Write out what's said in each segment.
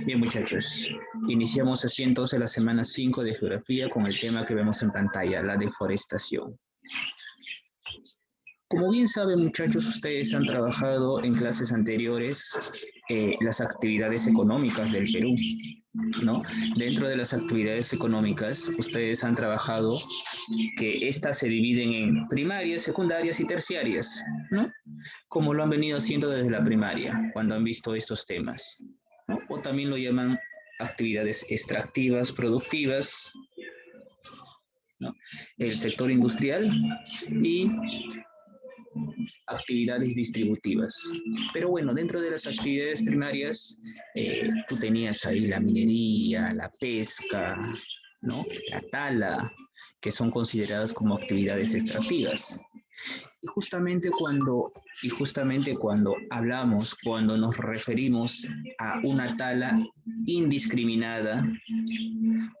Bien, muchachos, iniciamos así entonces la semana 5 de Geografía con el tema que vemos en pantalla, la deforestación. Como bien saben, muchachos, ustedes han trabajado en clases anteriores las actividades económicas del Perú, ¿no? Dentro de las actividades económicas, ustedes han trabajado que estas se dividen en primarias, secundarias y terciarias, ¿no? Como lo han venido haciendo desde la primaria, cuando han visto estos temas, ¿no? O también lo llaman actividades extractivas, productivas, ¿no? El sector industrial y actividades distributivas. Pero bueno, dentro de las actividades primarias, tú tenías ahí la minería, la pesca, ¿no? La tala, que son consideradas como actividades extractivas. Y justamente cuando hablamos, cuando nos referimos a una tala indiscriminada,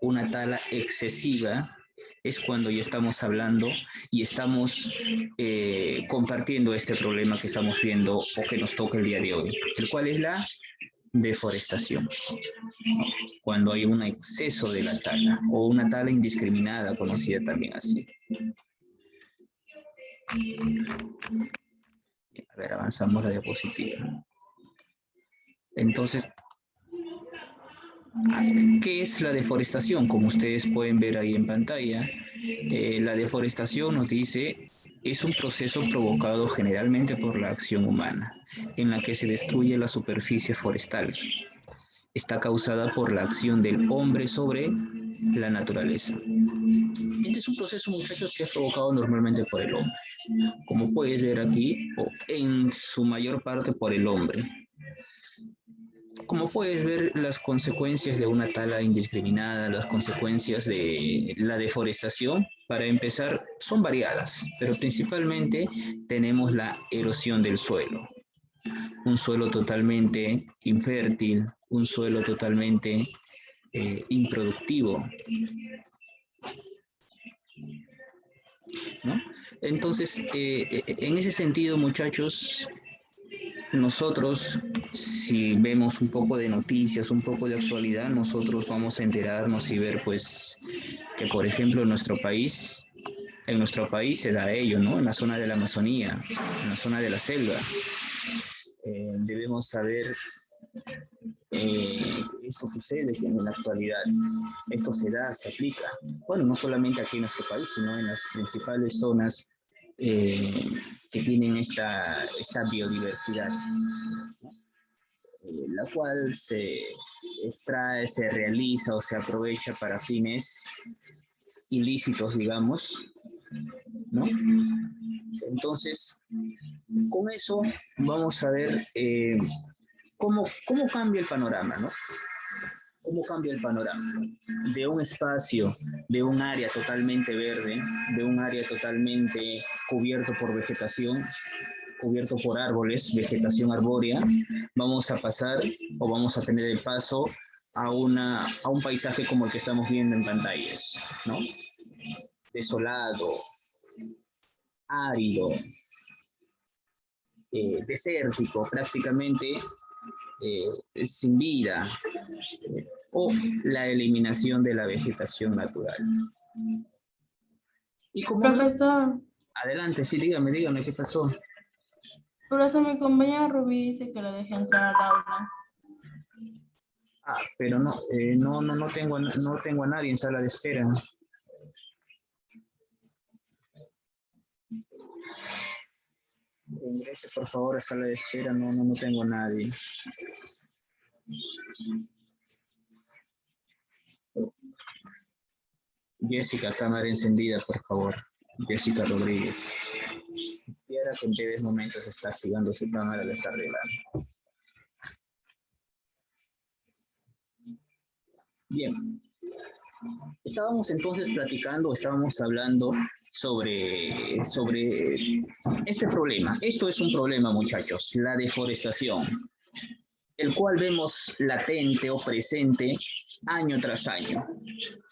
una tala excesiva, es cuando ya estamos hablando y estamos compartiendo este problema que estamos viendo o que nos toca el día de hoy, el cual es la deforestación. Cuando hay un exceso de la tala o una tala indiscriminada, conocida también así. A ver, avanzamos la diapositiva. Entonces, ¿qué es la deforestación? Como ustedes pueden ver ahí en pantalla, la deforestación nos dice es un proceso provocado generalmente por la acción humana, en la que se destruye la superficie forestal. Está causada por la acción del hombre sobre la naturaleza. Este es un proceso, muchachos, que es provocado normalmente por el hombre. Como puedes ver aquí, o en su mayor parte por el hombre. Como puedes ver, las consecuencias de una tala indiscriminada, las consecuencias de la deforestación, para empezar, son variadas, pero principalmente tenemos la erosión del suelo. Un suelo totalmente infértil, un suelo totalmente improductivo, ¿no? Entonces, en ese sentido, muchachos, nosotros, si vemos un poco de noticias, un poco de actualidad, nosotros vamos a enterarnos y ver, pues, que por ejemplo en nuestro país se da ello, ¿no? En la zona de la Amazonía, en la zona de la selva. Debemos saber esto sucede en la actualidad, esto se da, se aplica. Bueno, no solamente aquí en nuestro país, sino en las principales zonas que tienen esta biodiversidad, ¿no? La cual se extrae, se realiza o se aprovecha para fines ilícitos, digamos, ¿no? Entonces, con eso vamos a ver cómo cambia el panorama, ¿no? ¿Cómo cambia el panorama? De un espacio, de un área totalmente verde, de un área totalmente cubierto por vegetación, cubierto por árboles, vegetación arbórea, vamos a pasar o vamos a tener el paso a un paisaje como el que estamos viendo en pantallas, ¿no? Desolado, árido, desértico, prácticamente sin vida, o la eliminación de la vegetación natural. Y como Profesor, adelante, sí, dígame qué pasó. profesor, mi compañera Rubí dice que lo deje entrar al aula. Pero no tengo a nadie en sala de espera. Ingrese por favor a sala de espera, no tengo a nadie. Jessica, cámara encendida, por favor. Jessica Rodríguez. Quisiera que en breves momentos está activando su cámara, la está arreglando. Bien. Estábamos entonces platicando, estábamos hablando sobre este problema. Esto es un problema, muchachos, la deforestación, el cual vemos latente o presente año tras año.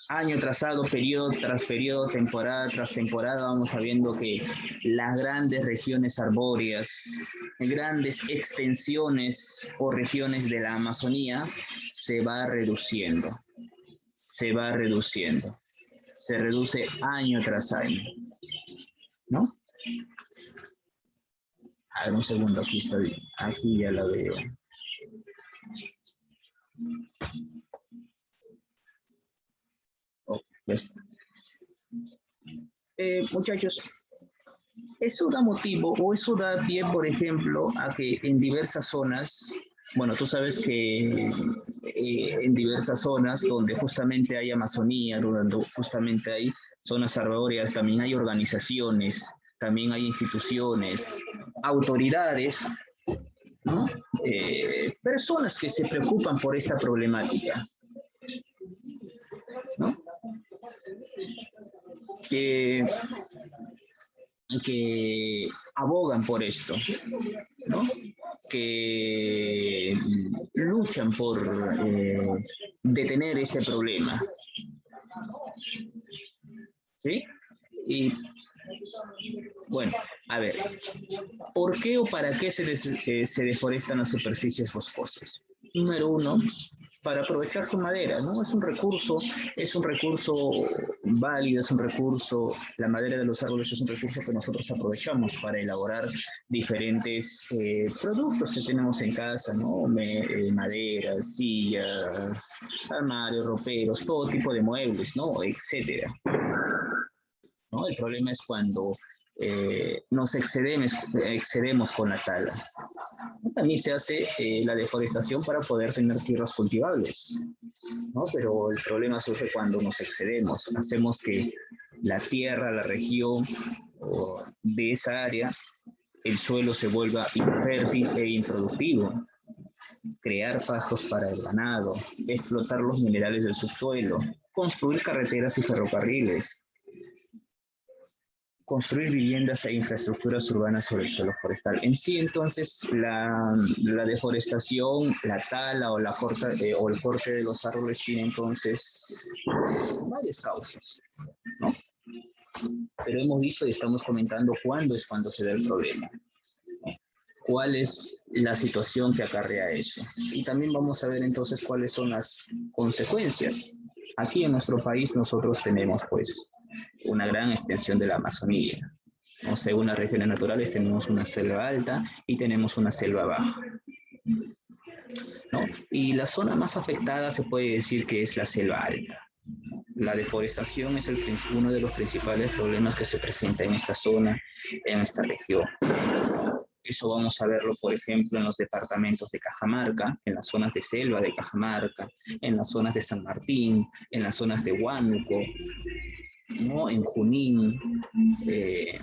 Año trazado, periodo tras periodo, temporada tras temporada, vamos sabiendo que las grandes regiones arbóreas, grandes extensiones o regiones de la Amazonía se va reduciendo, se va reduciendo, se reduce año tras año, ¿no? A ver, un segundo, aquí ya la veo. Oh, ya está. Muchachos, eso da motivo o eso da pie, por ejemplo, a que en diversas zonas, bueno, tú sabes que en diversas zonas donde justamente hay Amazonía, donde justamente hay zonas arbóreas, también hay organizaciones, también hay instituciones, autoridades, ¿no? Personas que se preocupan por esta problemática, ¿no? Que abogan por esto, ¿no? Que luchan por detener este problema, ¿sí? Y bueno, a ver, ¿por qué o para qué se deforestan las superficies boscosas? Número uno, para aprovechar su madera, ¿no? Es un recurso válido, es un recurso, la madera de los árboles es un recurso que nosotros aprovechamos para elaborar diferentes productos que tenemos en casa, ¿no? Maderas, sillas, armarios, roperos, todo tipo de muebles, ¿no? Etcétera, ¿no? El problema es cuando nos excedemos con la tala. También se hace la deforestación para poder tener tierras cultivables, ¿no? Pero el problema surge cuando nos excedemos. Hacemos que la tierra, la región de esa área, el suelo se vuelva infértil e improductivo. Crear pastos para el ganado, explotar los minerales del subsuelo, construir carreteras y ferrocarriles, construir viviendas e infraestructuras urbanas sobre el suelo forestal. En sí, entonces, la deforestación, la tala o el corte de los árboles tiene entonces varias causas, ¿no? Pero hemos visto y estamos comentando cuándo se da el problema, cuál es la situación que acarrea eso. Y también vamos a ver entonces cuáles son las consecuencias. Aquí en nuestro país nosotros tenemos pues una gran extensión de la Amazonía. O sea, unas regiones naturales tenemos una selva alta y tenemos una selva baja, ¿no? Y la zona más afectada se puede decir que es la selva alta. La deforestación es uno de los principales problemas que se presenta en esta zona, en esta región. Eso vamos a verlo, por ejemplo, en los departamentos de Cajamarca, en las zonas de selva de Cajamarca, en las zonas de San Martín, en las zonas de Huánuco, ¿no? En Junín,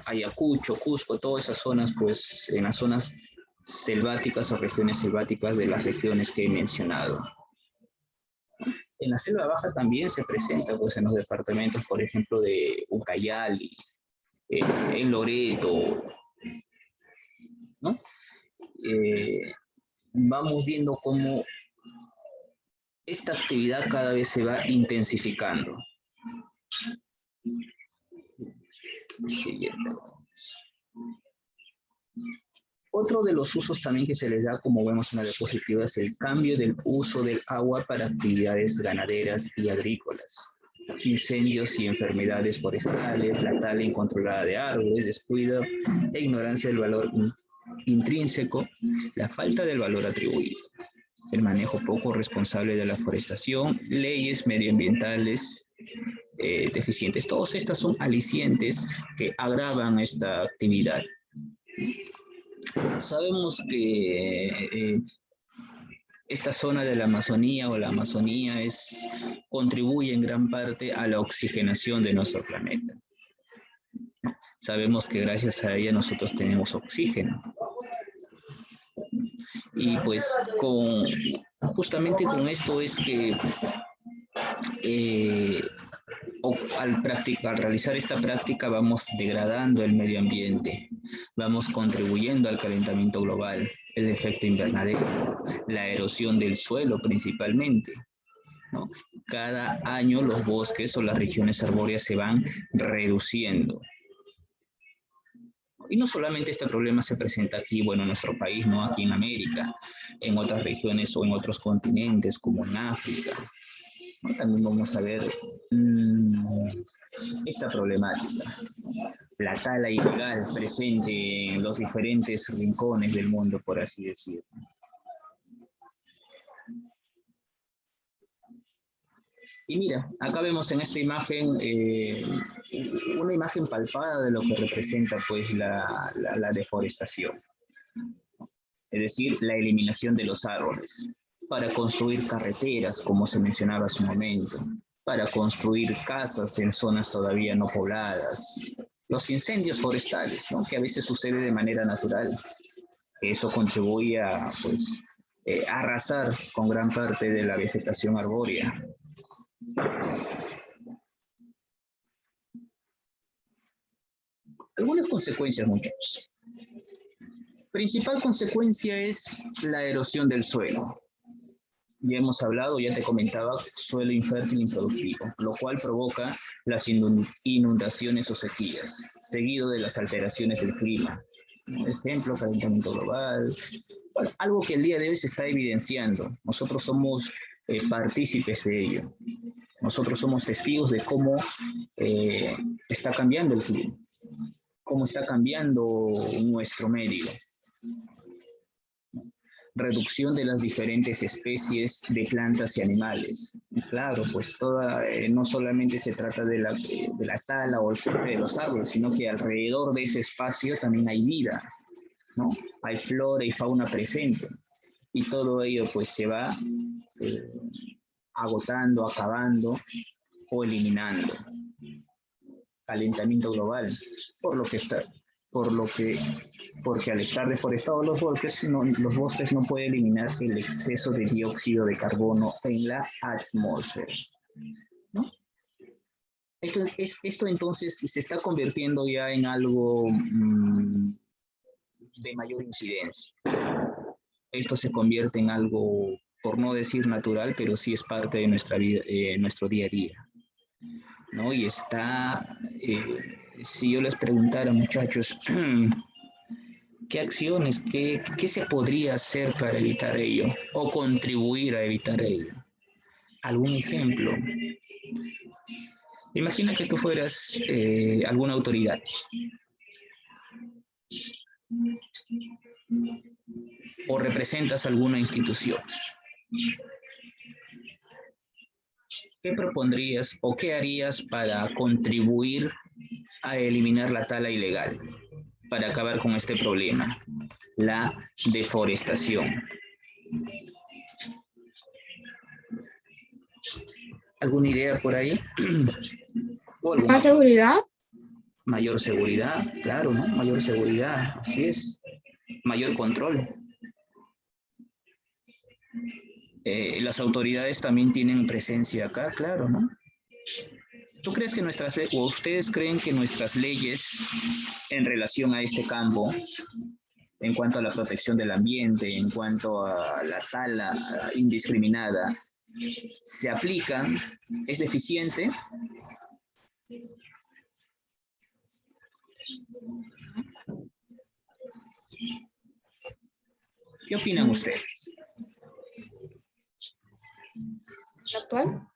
Ayacucho, Cusco, todas esas zonas, pues en las zonas selváticas o regiones selváticas de las regiones que he mencionado. En la selva baja también se presenta, pues en los departamentos, por ejemplo, de Ucayali, en Loreto, ¿no? Vamos viendo cómo esta actividad cada vez se va intensificando. Siguiente. Otro de los usos también que se les da, como vemos en la diapositiva, es el cambio del uso del agua para actividades ganaderas y agrícolas. Incendios y enfermedades forestales, la tala incontrolada de árboles, descuido e ignorancia del valor intrínseco, la falta del valor atribuido, el manejo poco responsable de la forestación, leyes medioambientales deficientes. Todas estas son alicientes que agravan esta actividad. Sabemos que esta zona de la Amazonía o la Amazonía contribuye en gran parte a la oxigenación de nuestro planeta. Sabemos que gracias a ella nosotros tenemos oxígeno. Y pues justamente con esto es que al realizar esta práctica vamos degradando el medio ambiente, vamos contribuyendo al calentamiento global, el efecto invernadero, la erosión del suelo principalmente, ¿no? Cada año los bosques o las regiones arbóreas se van reduciendo. Y no solamente este problema se presenta aquí, bueno, en nuestro país, ¿no? Aquí en América, en otras regiones o en otros continentes, como en África, ¿no? También vamos a ver esta problemática, la tala ilegal presente en los diferentes rincones del mundo, por así decirlo. Y mira, acá vemos en esta imagen una imagen palpable de lo que representa pues la deforestación, es decir, la eliminación de los árboles para construir carreteras, como se mencionaba hace un momento, para construir casas en zonas todavía no pobladas, los incendios forestales, ¿no? Que a veces sucede de manera natural. Eso contribuye a pues, arrasar con gran parte de la vegetación arbórea. Algunas consecuencias, muchachos. Principal consecuencia es la erosión del suelo. Ya hemos hablado, ya te comentaba, suelo infértil improductivo, lo cual provoca las inundaciones o sequías, seguido de las alteraciones del clima. Ejemplo, calentamiento global, bueno, algo que el día de hoy se está evidenciando. Nosotros somos partícipes de ello. Nosotros somos testigos de cómo está cambiando el clima, cómo está cambiando nuestro medio. Reducción de las diferentes especies de plantas y animales. Y claro, pues no solamente se trata de la tala o el corte de los árboles, sino que alrededor de ese espacio también hay vida, ¿no? Hay flora y fauna presente. Y todo ello pues se va agotando, acabando o eliminando. Calentamiento global, porque al estar deforestados los bosques no pueden eliminar el exceso de dióxido de carbono en la atmósfera, ¿no? Esto entonces se está convirtiendo ya en algo de mayor incidencia. Esto se convierte en algo, por no decir natural, pero sí es parte de nuestra vida, nuestro día a día, ¿no? Y si yo les preguntara, muchachos, ¿qué acciones, qué se podría hacer para evitar ello o contribuir a evitar ello? ¿Algún ejemplo? Imagina que tú fueras alguna autoridad. O representas alguna institución. ¿Qué propondrías o qué harías para contribuir a eliminar la tala ilegal, para acabar con este problema, la deforestación? ¿Alguna idea por ahí? ¿Más seguridad? Mayor seguridad, claro, ¿no? Mayor seguridad, así es. Mayor control. Las autoridades también tienen presencia acá, claro, ¿no? ¿Tú crees que o ustedes creen que nuestras leyes en relación a este campo, en cuanto a la protección del ambiente, en cuanto a la tala indiscriminada, se aplican? ¿Es eficiente? ¿Qué opinan ustedes? ¿Actual?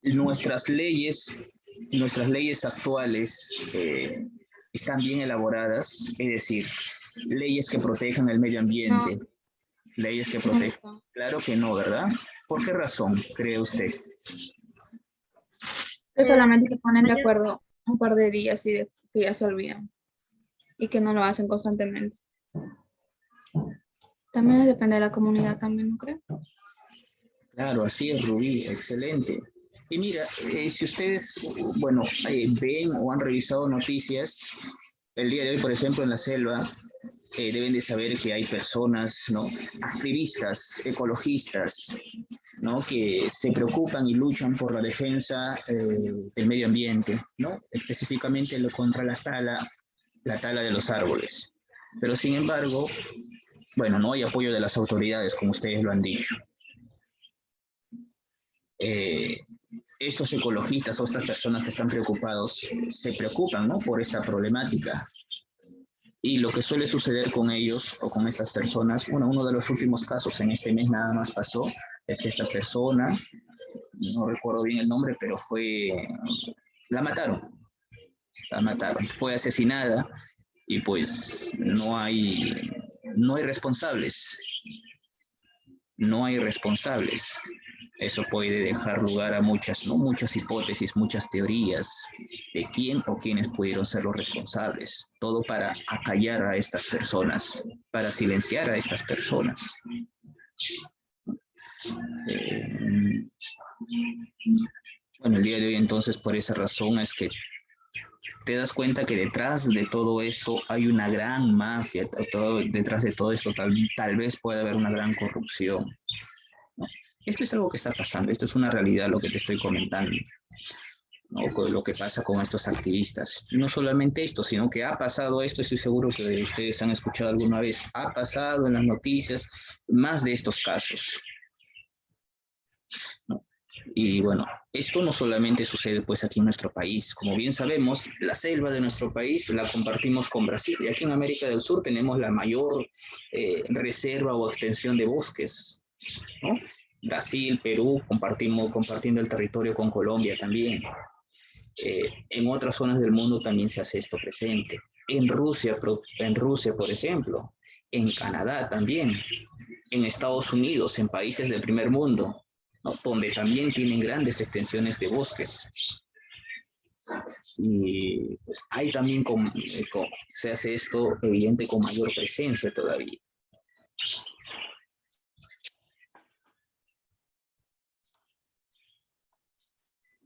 Nuestras leyes actuales están bien elaboradas, es decir, leyes que protejan el medio ambiente, no. Leyes que protejan. No. Claro que no, ¿verdad? ¿Por qué razón cree usted? Que solamente se ponen de acuerdo un par de días y que ya se olvidan y que no lo hacen constantemente. También depende de la comunidad también, ¿no creo? Claro, así es, Rubí, excelente. Y mira, si ustedes, bueno, ven o han revisado noticias, el día de hoy, por ejemplo, en la selva, deben de saber que hay personas, ¿no? Activistas, ecologistas, ¿no? Que se preocupan y luchan por la defensa del medio ambiente, ¿no? Específicamente contra la tala de los árboles. Pero sin embargo, bueno, no hay apoyo de las autoridades, como ustedes lo han dicho. Estos ecologistas o estas personas que están preocupados se preocupan, ¿no? Por esta problemática, Y lo que suele suceder con ellos o con estas personas, bueno, uno de los últimos casos en este mes nada más pasó, es que esta persona, no recuerdo bien el nombre, pero la mataron, fue asesinada y pues no hay responsables, no hay responsables. Eso puede dejar lugar a muchas, ¿no? Muchas hipótesis, muchas teorías de quién o quiénes pudieron ser los responsables. Todo para acallar a estas personas, para silenciar a estas personas. Bueno, el día de hoy entonces por esa razón es que te das cuenta que detrás de todo esto hay una gran mafia, detrás de todo esto tal vez pueda haber una gran corrupción. ¿No? Esto es algo que está pasando, esto es una realidad lo que te estoy comentando, ¿no? Lo que pasa con estos activistas. No solamente esto, sino que ha pasado esto, estoy seguro que ustedes han escuchado alguna vez, ha pasado en las noticias más de estos casos, ¿no? Y bueno, esto no solamente sucede pues aquí en nuestro país. Como bien sabemos, la selva de nuestro país la compartimos con Brasil. Y aquí en América del Sur tenemos la mayor reserva o extensión de bosques, ¿no? Brasil, Perú, compartiendo el territorio con Colombia también. En otras zonas del mundo también se hace esto presente. En Rusia, por ejemplo, en Canadá también, en Estados Unidos, en países del primer mundo, ¿no? Donde también tienen grandes extensiones de bosques. Y pues hay también se hace esto evidente con mayor presencia todavía.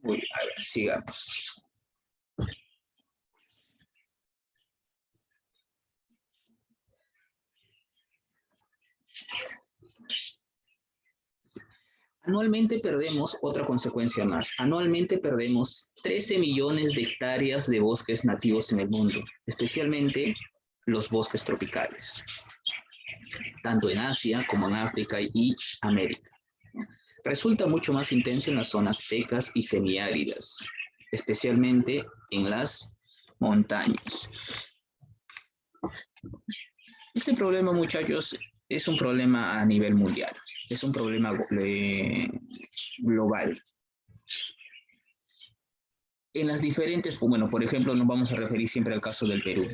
Uy, a ver, sigamos. Anualmente perdemos, otra consecuencia más, anualmente perdemos 13 millones de hectáreas de bosques nativos en el mundo, especialmente los bosques tropicales, tanto en Asia como en África y América. Resulta mucho más intenso en las zonas secas y semiáridas, especialmente en las montañas. Este problema, muchachos, es un problema a nivel mundial, es un problema global. En las diferentes, bueno, por ejemplo, nos vamos a referir siempre al caso del Perú.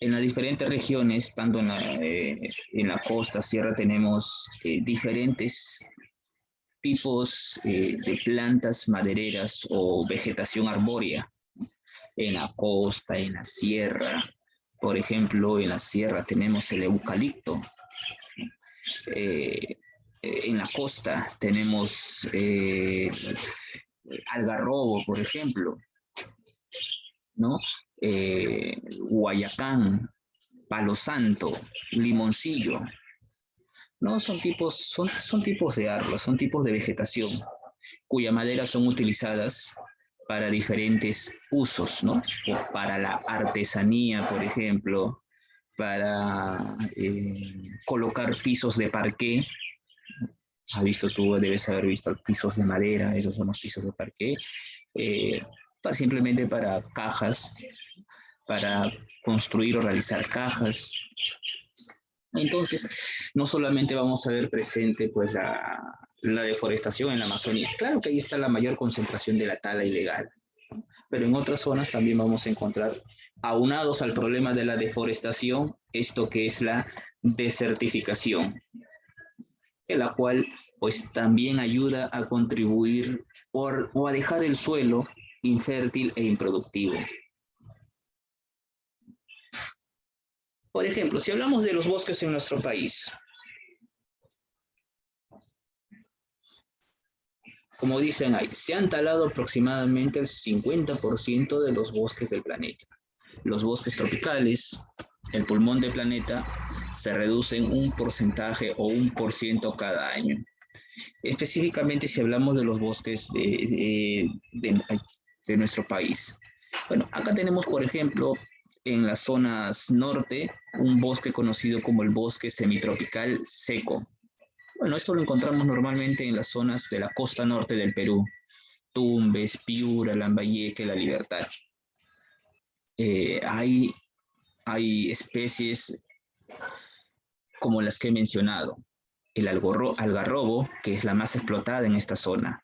En las diferentes regiones, tanto en la costa, sierra, tenemos diferentes tipos de plantas madereras o vegetación arbórea. En la costa, en la sierra, por ejemplo, en la sierra tenemos el eucalipto. En la costa tenemos algarrobo, por ejemplo, ¿no? Guayacán, palo santo, limoncillo, ¿no? Son tipos de árboles, son tipos de vegetación, cuya madera son utilizadas para diferentes usos, ¿no? O para la artesanía, por ejemplo, para colocar pisos de parqué. Has visto tú, debes haber visto pisos de madera, esos son los pisos de parqué, simplemente para cajas, para construir o realizar cajas. Entonces, no solamente vamos a ver presente pues la deforestación en la Amazonía. Claro que ahí está la mayor concentración de la tala ilegal, ¿no? Pero en otras zonas también vamos a encontrar, aunados al problema de la deforestación, esto que es la desertificación, en la cual pues también ayuda a contribuir o a dejar el suelo infértil e improductivo. Por ejemplo, si hablamos de los bosques en nuestro país, como dicen ahí, se han talado aproximadamente el 50% de los bosques del planeta. Los bosques tropicales, el pulmón del planeta, se reducen un porcentaje o 1% cada año. Específicamente si hablamos de los bosques de nuestro país. Bueno, acá tenemos, por ejemplo, en las zonas norte, un bosque conocido como el bosque semitropical seco. Bueno, esto lo encontramos normalmente en las zonas de la costa norte del Perú, Tumbes, Piura, Lambayeque, La Libertad. Hay hay especies como las que he mencionado. El algarrobo, que es la más explotada en esta zona.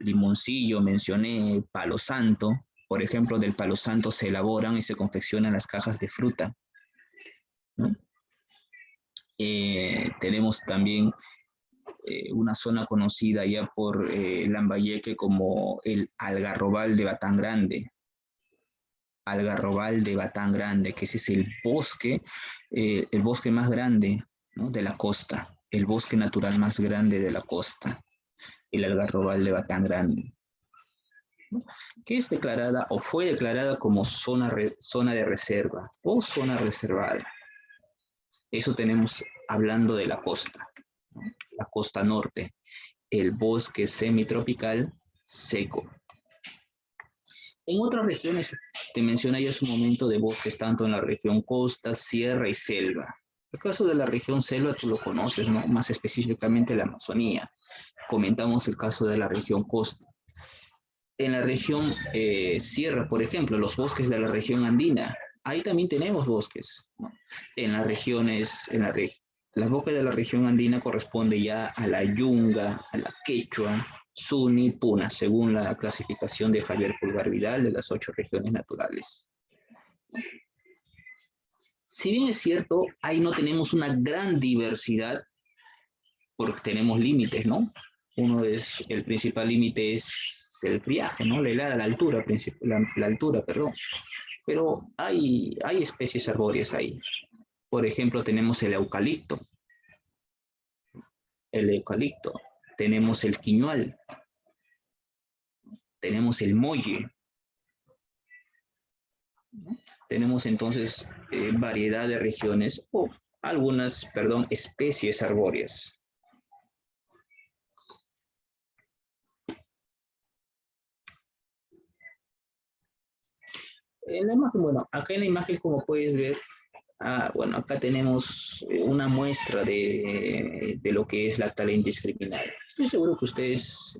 Limoncillo, mencioné, palo santo. Por ejemplo, del palo santo se elaboran y se confeccionan las cajas de fruta, ¿no? Tenemos también una zona conocida ya por Lambayeque como el Algarrobal de Batán Grande. Algarrobal de Batán Grande, que ese es el bosque más grande, ¿no?, de la costa, el bosque natural más grande de la costa, el Algarrobal de Batán Grande, ¿no?, que es declarada o fue declarada como zona de reserva o zona reservada. Eso tenemos hablando de la costa, ¿no?, la costa norte, el bosque semitropical seco. En otras regiones, te mencioné ya hace un momento de bosques, tanto en la región costa, sierra y selva. El caso de la región selva tú lo conoces, ¿no? Más específicamente la Amazonía. Comentamos el caso de la región costa. En la región sierra, por ejemplo, los bosques de la región andina, ahí también tenemos bosques, ¿no? En las regiones, la boca de la región andina corresponde ya a la yunga, a la quechua, Suni, Puna, según la clasificación de Javier Pulgar Vidal de las 8 regiones naturales. Si bien es cierto, ahí no tenemos una gran diversidad, porque tenemos límites, ¿no? El principal límite es el friaje, ¿no? La helada, la altura, perdón. Pero hay especies arbóreas ahí. Por ejemplo, tenemos el eucalipto. Tenemos el quiñual, tenemos el molle, ¿no? Tenemos entonces variedad de regiones o algunas, perdón, especies arbóreas. En la imagen, bueno, acá en la imagen, como puedes ver, bueno, acá tenemos una muestra de lo que es la tala indiscriminada. Estoy seguro que ustedes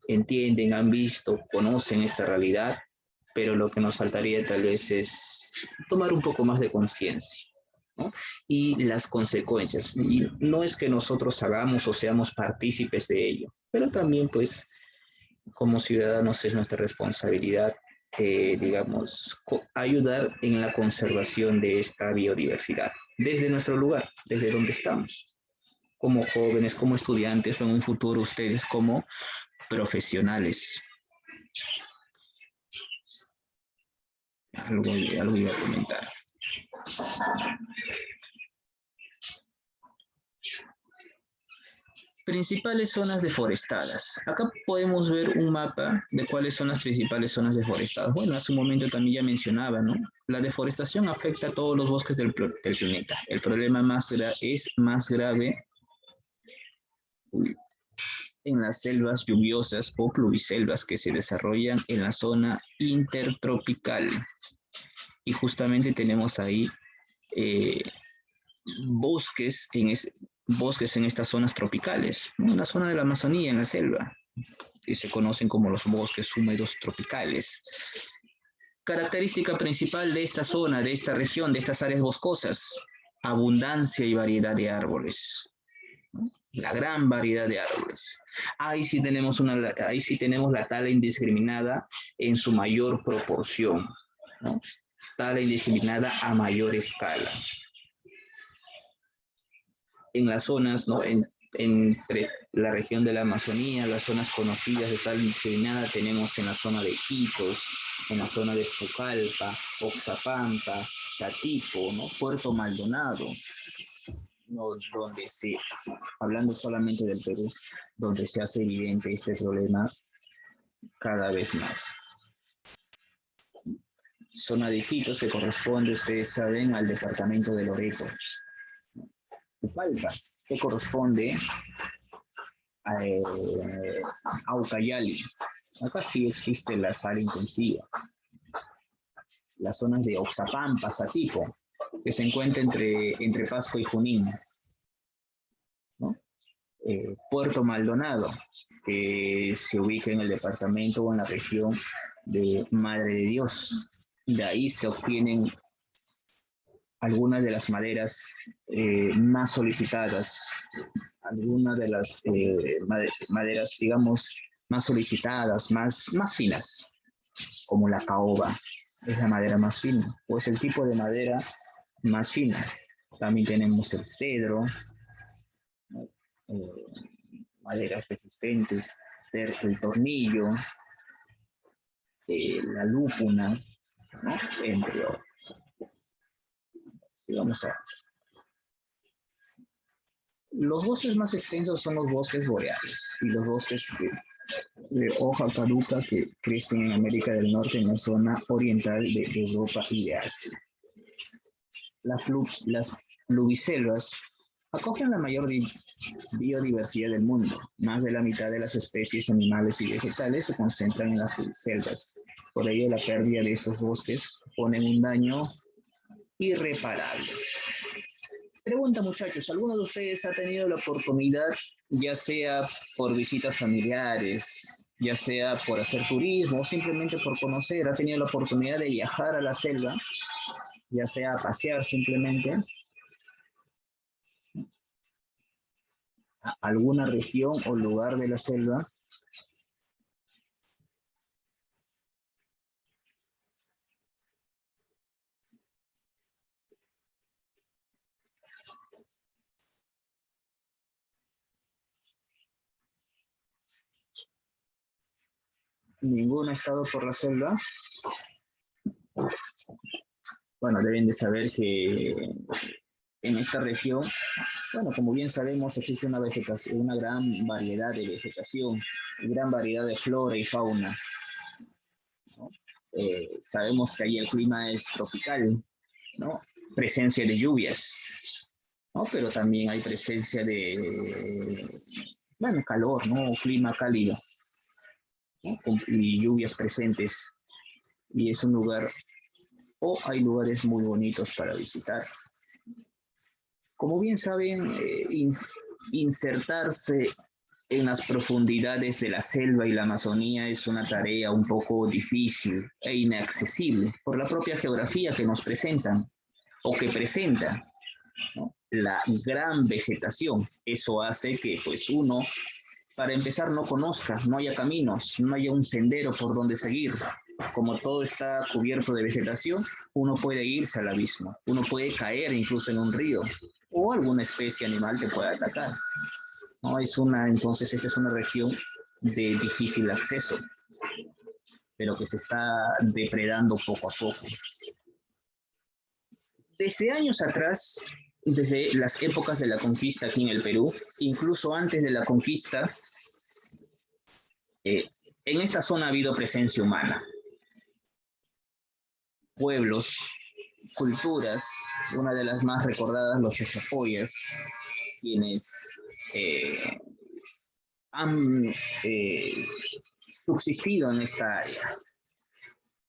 entienden, han visto, conocen esta realidad, pero lo que nos faltaría tal vez es tomar un poco más de conciencia, ¿no? Y las consecuencias. Y no es que nosotros hagamos o seamos partícipes de ello, pero también, pues, como ciudadanos es nuestra responsabilidad, digamos, ayudar en la conservación de esta biodiversidad, desde nuestro lugar, desde donde estamos, como jóvenes, como estudiantes o en un futuro ustedes como profesionales. Algo iba a comentar. Principales zonas deforestadas. Acá podemos ver un mapa de cuáles son las principales zonas deforestadas. Bueno, hace un momento también ya mencionaba, ¿no? La deforestación afecta a todos los bosques del planeta. El problema es más grave en las selvas lluviosas o pluviselvas que se desarrollan en la zona intertropical. Y justamente tenemos ahí bosques en estas zonas tropicales, ¿no? En la zona de la Amazonía, en la selva, que se conocen como los bosques húmedos tropicales. Característica principal de esta zona, de esta región, de estas áreas boscosas: abundancia y variedad de árboles, ¿no? La gran variedad de árboles. Ahí sí tenemos la tala indiscriminada en su mayor proporción, ¿no? Tala indiscriminada a mayor escala. En las zonas, ¿no?, entre la región de la Amazonía, las zonas conocidas de tala indiscriminada, tenemos en la zona de Iquitos, en la zona de Pucallpa, Oxapampa, Satipo, ¿no?, Puerto Maldonado, ¿no?, hablando solamente del Perú, donde se hace evidente este problema cada vez más. Zona de Iquitos que corresponde, ustedes saben, al departamento de Loreto. Pucallpa, que corresponde a Ucayali. Acá sí existe la tala intensiva. Las zonas de Oxapampa, Satipo, que se encuentra entre Pasco y Junín, ¿no? Puerto Maldonado, que se ubica en el departamento o en la región de Madre de Dios. De ahí se obtienen algunas de las maderas más solicitadas, algunas de las maderas, digamos, más solicitadas, más finas, como la caoba, es la madera más fina, o es el tipo de madera más fina. También tenemos el cedro, maderas resistentes, el tornillo, la lúpuna, ¿no? Entre otros. Y vamos a... Los bosques más extensos son los bosques boreales y los bosques de hoja caduca que crecen en América del Norte, en la zona oriental de Europa y de Asia. Las pluviselvas acogen la mayor biodiversidad del mundo. Más de la mitad de las especies animales y vegetales se concentran en las pluviselvas. Por ello, la pérdida de estos bosques supone un daño irreparable. Pregunta, muchachos, ¿alguno de ustedes ha tenido la oportunidad, ya sea por visitas familiares, ya sea por hacer turismo o simplemente por conocer, ha tenido la oportunidad de viajar a la selva, ya sea a pasear simplemente, a alguna región o lugar de la selva? ¿Ninguno ha estado por la selva? Bueno, deben de saber que en esta región, bueno, como bien sabemos, existe una gran variedad de vegetación, gran variedad de flora y fauna, ¿no? Sabemos que ahí el clima es tropical, ¿no? Presencia de lluvias, ¿no? Pero también hay presencia de, bueno, calor, ¿no? Clima cálido, ¿no? Y lluvias presentes. Y es un lugar, o hay lugares muy bonitos para visitar. Como bien saben, insertarse en las profundidades de la selva y la Amazonía es una tarea un poco difícil e inaccesible por la propia geografía que nos presentan o que presenta, ¿no? La gran vegetación. Eso hace que pues uno, para empezar, no conozca, no haya caminos, no haya un sendero por donde seguir. Como todo está cubierto de vegetación, uno puede irse al abismo, uno puede caer incluso en un río o alguna especie animal te puede atacar, ¿no? Entonces, esta es una región de difícil acceso, pero que se está depredando poco a poco. Desde años atrás, desde las épocas de la conquista aquí en el Perú, incluso antes de la conquista, en esta zona ha habido presencia humana. Pueblos, culturas, una de las más recordadas, los Chachapoyas, quienes han subsistido en esta área,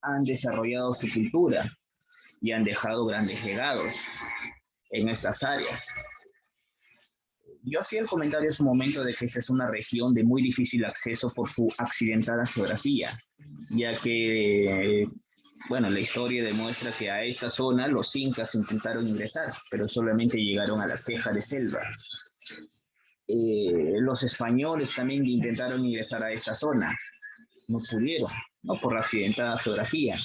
han desarrollado su cultura y han dejado grandes legados en estas áreas. Yo hacía el comentario en su momento de que esta es una región de muy difícil acceso por su accidentada geografía, ya que, bueno, la historia demuestra que a esta zona los incas intentaron ingresar, pero solamente llegaron a la ceja de selva. Los españoles también intentaron ingresar a esta zona, no pudieron, no por la accidentada geografía.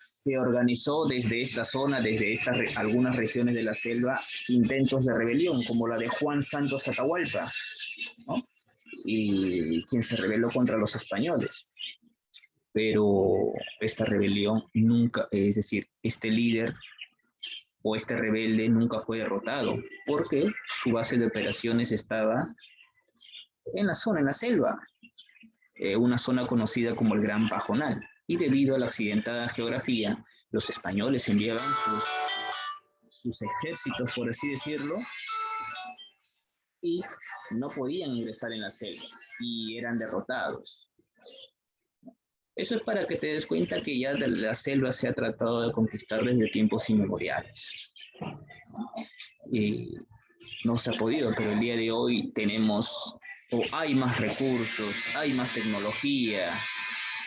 Se organizó desde esta zona, desde algunas regiones de la selva, intentos de rebelión, como la de Juan Santos Atahualpa, ¿no? Y quien se rebeló contra los españoles. Pero esta rebelión nunca, es decir, este líder o este rebelde nunca fue derrotado, porque su base de operaciones estaba en la zona, en la selva, una zona conocida como el Gran Pajonal. Y debido a la accidentada geografía, los españoles enviaban sus ejércitos, por así decirlo, y no podían ingresar en la selva y eran derrotados. Eso es para que te des cuenta que ya la selva se ha tratado de conquistar desde tiempos inmemoriales. Y no se ha podido, pero el día de hoy tenemos, o hay más recursos, hay más tecnología,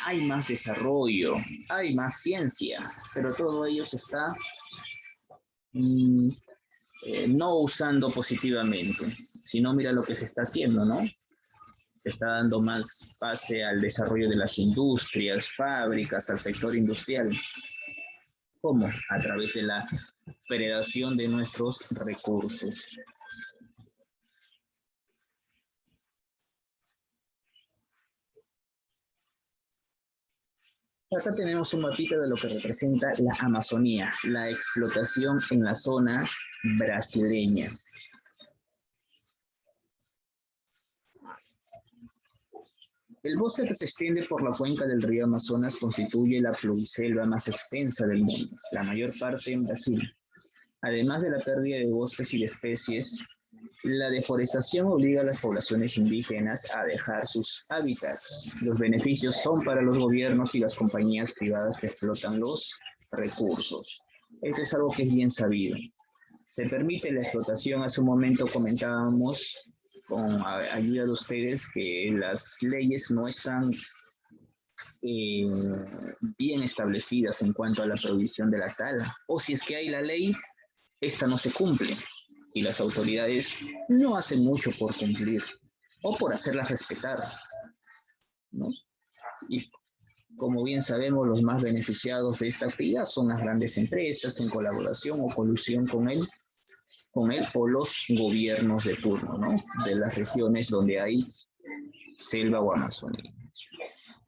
hay más desarrollo, hay más ciencia, pero todo ello se está mm, no usando positivamente, sino mira lo que se está haciendo, ¿no? Se está dando más pase al desarrollo de las industrias, fábricas, al sector industrial. ¿Cómo? A través de la predación de nuestros recursos. Acá tenemos un mapita de lo que representa la Amazonía, la explotación en la zona brasileña. El bosque que se extiende por la cuenca del río Amazonas constituye la pluriselva más extensa del mundo, la mayor parte en Brasil. Además de la pérdida de bosques y de especies, la deforestación obliga a las poblaciones indígenas a dejar sus hábitats. Los beneficios son para los gobiernos y las compañías privadas que explotan los recursos. Esto es algo que es bien sabido. Se permite la explotación, hace un momento comentábamos con ayuda de ustedes que las leyes no están bien establecidas en cuanto a la prohibición de la tala, o si es que hay la ley, esta no se cumple y las autoridades no hacen mucho por cumplir o por hacerlas respetar, ¿no? Y como bien sabemos, los más beneficiados de esta actividad son las grandes empresas en colaboración o colusión con él o los gobiernos de turno, ¿no? De las regiones donde hay selva o Amazonía.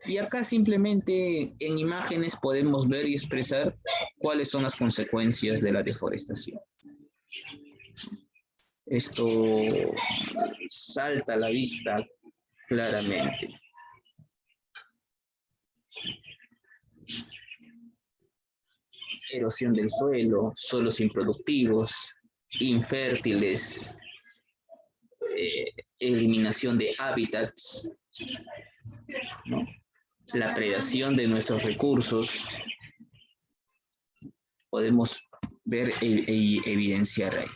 Y acá simplemente en imágenes podemos ver y expresar cuáles son las consecuencias de la deforestación. Esto salta a la vista claramente. Erosión del suelo, suelos improductivos, infértiles, eliminación de hábitats, ¿no? La predación de nuestros recursos, podemos ver e evidenciar ahí.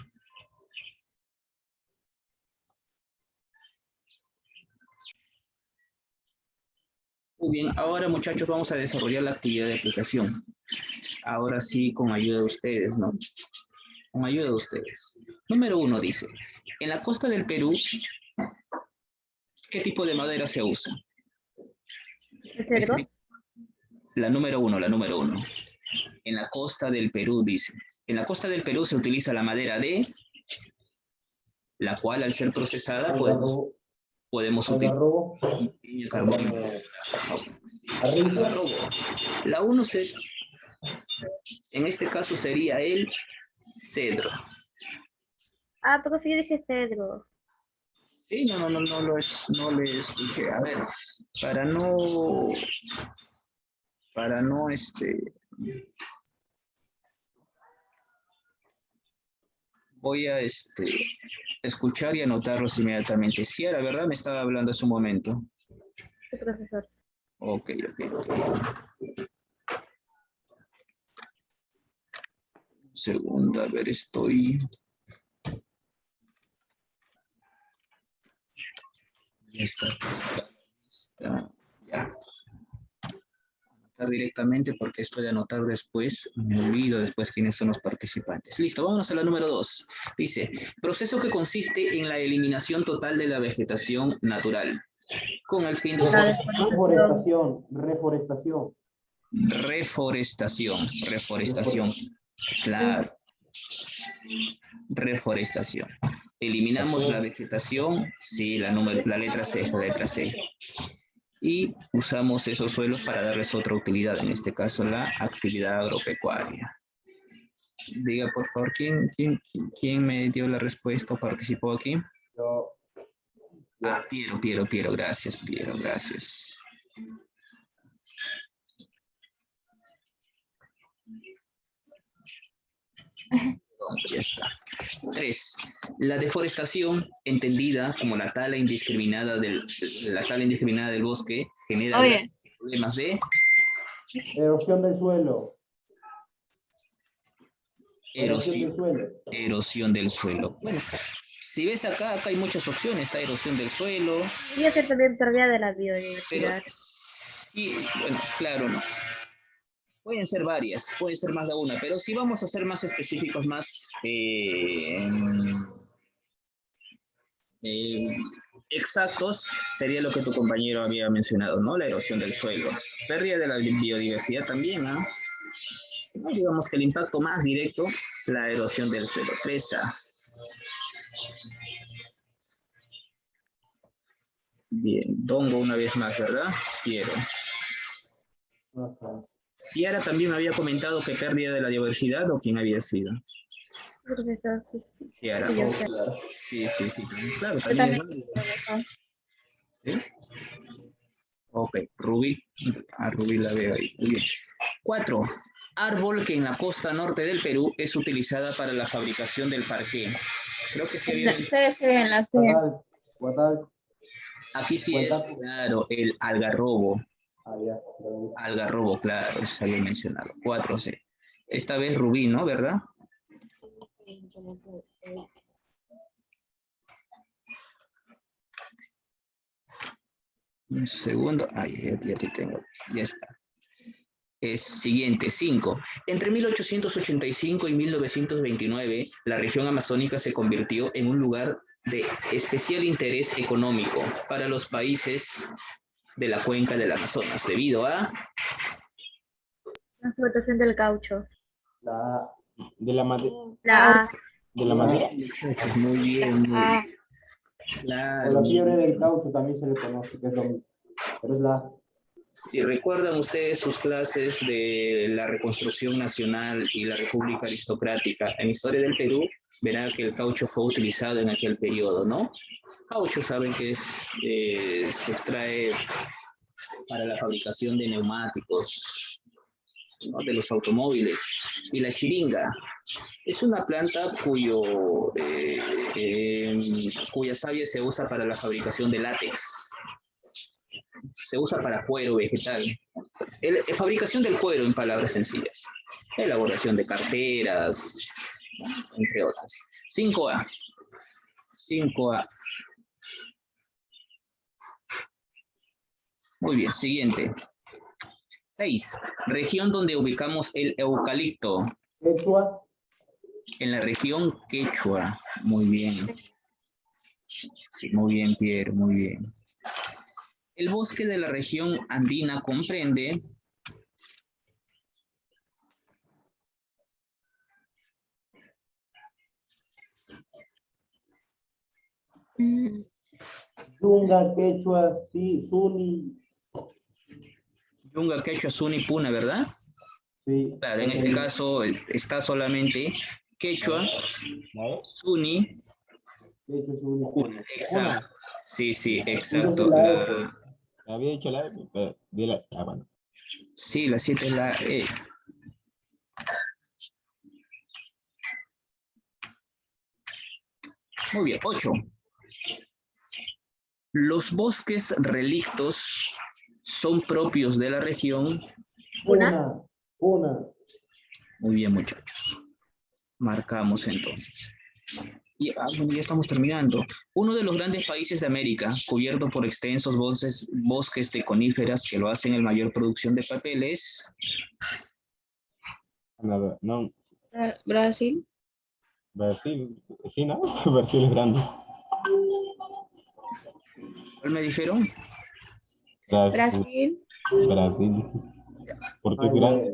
Muy bien, ahora muchachos vamos a desarrollar la actividad de aplicación. Ahora sí, con ayuda de ustedes, ¿no? Con ayuda de ustedes. Número 1 dice, en la costa del Perú, ¿qué tipo de madera se usa? ¿El cedro? La número 1. En la costa del Perú, dice. En la costa del Perú se utiliza la madera de, la cual al ser procesada podemos utilizar carbón. La 1 en este caso sería el cedro. Ah, pero sí yo dije cedro. Sí, no le escuché. A ver, para no voy a escuchar y anotarlos inmediatamente. Sí, la verdad me estaba hablando hace un momento. Sí, profesor. Ok. Segundo, a ver, estoy... Está, ya. Anotar directamente porque esto de anotar después, me olvido después quiénes son los participantes. Listo, vámonos a la número 2. Dice, proceso que consiste en la eliminación total de la vegetación natural, con el fin de... Reforestación. Claro. Reforestación. Eliminamos la vegetación, sí, la letra C. Y usamos esos suelos para darles otra utilidad, en este caso la actividad agropecuaria. Diga, por favor, ¿quién me dio la respuesta o participó aquí? Yo. Ah, Piero, gracias, Piero, gracias. Ya está. 3. La deforestación, entendida como la tala indiscriminada del bosque, genera problemas de erosión del suelo. Erosión del suelo. Bueno, si ves acá hay muchas opciones. Hay erosión del suelo. Y hacer también pérdida de la biodiversidad. Pero Sí, bueno, claro, ¿no? Pueden ser varias, pueden ser más de una, pero si vamos a ser más específicos, más eh, exactos, sería lo que tu compañero había mencionado, ¿no? La erosión del suelo. Pérdida de la biodiversidad también, ¿no? No, digamos que el impacto más directo, la erosión del suelo. 3A. Bien, Dongo una vez más, ¿verdad? Quiero. Ajá. Ciara también había comentado que pérdida de la diversidad, ¿o quién había sido? Profesor, sí, Ciara. sí, yo Oh, sé. Claro. sí, sí, sí. Claro, Yo también es también. válido. Profesor. ¿Sí? Ok, Rubí. A Rubí la veo ahí. Muy bien. 4. Árbol que en la costa norte del Perú es utilizada para la fabricación del parqué. Creo que sí había C, C, en la C. Guatal, Guatal, aquí sí es, Guatal. claro, el algarrobo. Ah, ya. Ya vi. Algarrobo, claro, eso se había mencionado. 4C. Esta vez Rubí, ¿no? ¿Verdad? Un segundo. Ay, ya te tengo. Ya está. Siguiente, 5. Entre 1885 y 1929, la región amazónica se convirtió en un lugar de especial interés económico para los países de la cuenca del Amazonas, debido a... Transportación del caucho. La, De la, La A. de la madera. Muchachos, muy bien, muy A. bien. o Claro. la fiebre del caucho también se le conoce, que es lo mismo. Pero es la Si recuerdan ustedes sus clases de la reconstrucción nacional y la república aristocrática en historia del Perú, verán que el caucho fue utilizado en aquel periodo, ¿no? Caucho saben que se extrae para la fabricación de neumáticos, ¿no? De los automóviles. Y la chiringa es una planta cuya savia se usa para la fabricación de látex. Se usa para cuero vegetal. Fabricación del cuero, en palabras sencillas. Elaboración de carteras, entre otras. 5A. 5A. Muy bien, siguiente. 6. Región donde ubicamos el eucalipto. quechua, En la región Quechua. Muy bien. Sí, muy bien, Pierre, muy bien. El bosque de la región andina comprende yunga, quechua, sí, suni, Yunga, Quechua, Suni, Puna, ¿verdad? sí, Claro, en ese este mismo. caso está solamente Quechua, ¿La E? Suni, Quechua, suni, Puna. Una. Exacto. Sí, sí, Entonces exacto. la E, pues. Había dicho la E, pero di la. Ah, bueno. Sí, la 7 es la E. Muy bien, 8. Los bosques relictos son propios de la región. Una, una. Muy bien, muchachos. Marcamos entonces. Y bueno, ya estamos terminando. Uno de los grandes países de América, cubierto por extensos bosques de coníferas que lo hacen el mayor producción de papeles. No, Brasil. Brasil. Sí, ¿no? Brasil es grande. ¿Cuál me dijeron? Brasil. Brasil. Brasil. Porque Ay, es grande.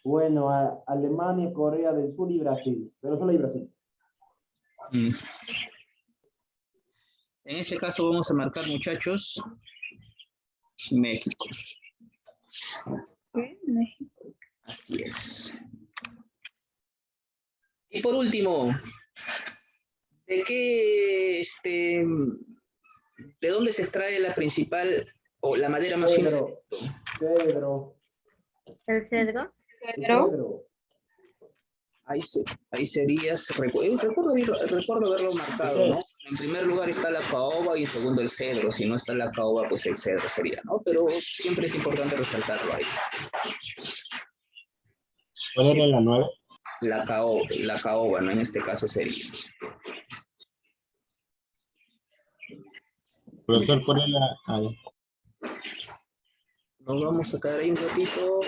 bueno. Bueno, Alemania, Corea del Sur y Brasil. Pero solo hay Brasil. Mm. En este caso vamos a marcar, muchachos, México. ¿Qué? México. Así es. Y por último, ¿de qué, de dónde se extrae la principal o la madera más fina? Cedro, cedro, El cedro. el Pedro. cedro. Ahí serías, recuerdo haberlo marcado, ¿no? En primer lugar está la caoba y en segundo el cedro. Si no está la caoba, pues el cedro sería, ¿no? Pero siempre es importante resaltarlo ahí. ¿Cuál Sí, era la 9? la caoba, ¿no? En este caso sería. Profesor, ¿cuál es la? Ah, ya. Nos vamos a quedar ahí un ratito.